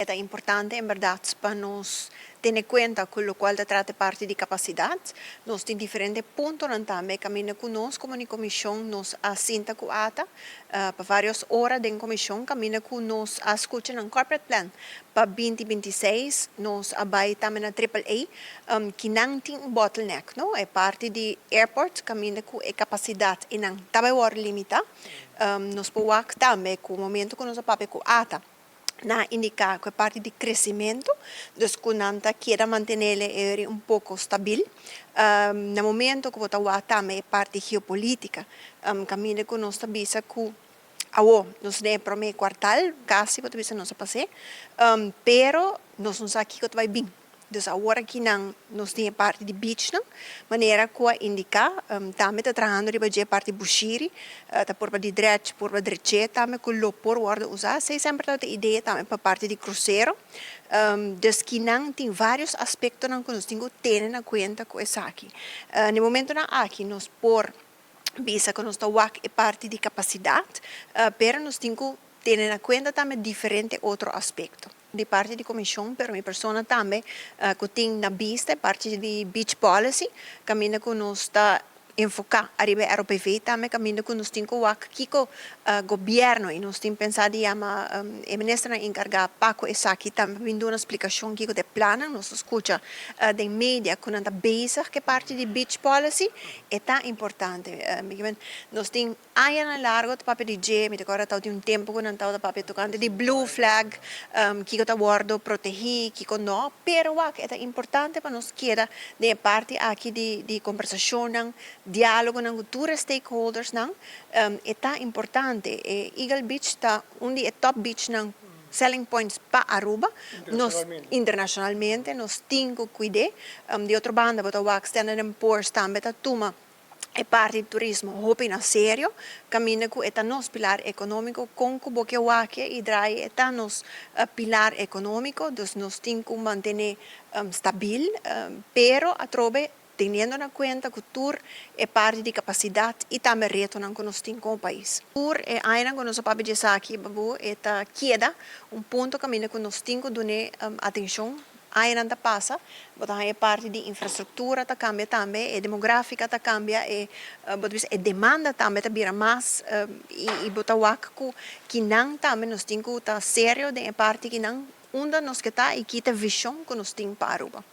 Es importante, en verdad, para nos tener cuenta con lo cual se trata parte de capacidad. Nos en diferentes puntos también camino con nos como comisión nos asinta con ata para varias horas de comisión camino con nos a escuchar un corporate plan para 2026 nos abai también a AAA que não tem bottleneck, no é parte de airport camino com capacidad e não tabe war limita nos powak também com o momento que nos apape com ata na indicar que é parte de crescimento, dus kunanta quiera mantenerle um pouco stabil. No momento que você também é parte geopolítica, caminho que nós tabisa que nos dê para meio quartal, quase você bisa nos passei, pero nós não sabemos que vai bem. Dus agora que não nos tem parte de beach não, maneira que indica também está trabalhando de parte de bushiri, está por de direito, por de direita, também que lo por guarda usar, sei sempre a ideia também para parte de cruzeiro, dus que não tem vários aspectos não que nós temos que ter na conta com isso aqui. No momento não aqui nós por visa que nós está é parte de capacidade, pero nós temos que ter na conta também diferente outro aspecto. De parte de comissão, para minha pessoa também, que tem na vista, parte de beach policy, caminho que nós está enfocar a nível europeu também, caminho que nós temos que o governo, e nós temos pensado em a ministra encarregada Paco Esaki também vindo uma explicação que de plano, nós escuta da mídia que não está basic que parte de beach policy, é tão importante. Nós temos aí na largo de papel de G, me agora está de tempo que não está de papel tocante de blue flag, que está guardo proteger, que não, pero é importante para nós que de parte aqui de conversação, diálogo com outros stakeholders, é tão importante. Eagle Beach está de top beach selling points para Aruba, internacionalmente, nós temos que cuidar. De outra banda, o Standard & Poor's também está toma é parte do turismo, roupa na sério, caminha com o nosso pilar econômico, com o que o aqui e trai é nosso pilar econômico, então nós temos que manter stabil, pero a trobe tendo na conta que o tour é parte de capacidade e também reto que nós temos com o país. O tour é ainda que nós papel de aqui, babu, é queda ponto caminho que nós temos que dar atenção. Ainda passa, mas é parte de infraestrutura tá cambia também, é demográfica tá cambia, é demanda também tá vira mais e botar o que não também nós temos que estar sério de parte que não onde nós que tá e que tá visão que nós temos para Aruba.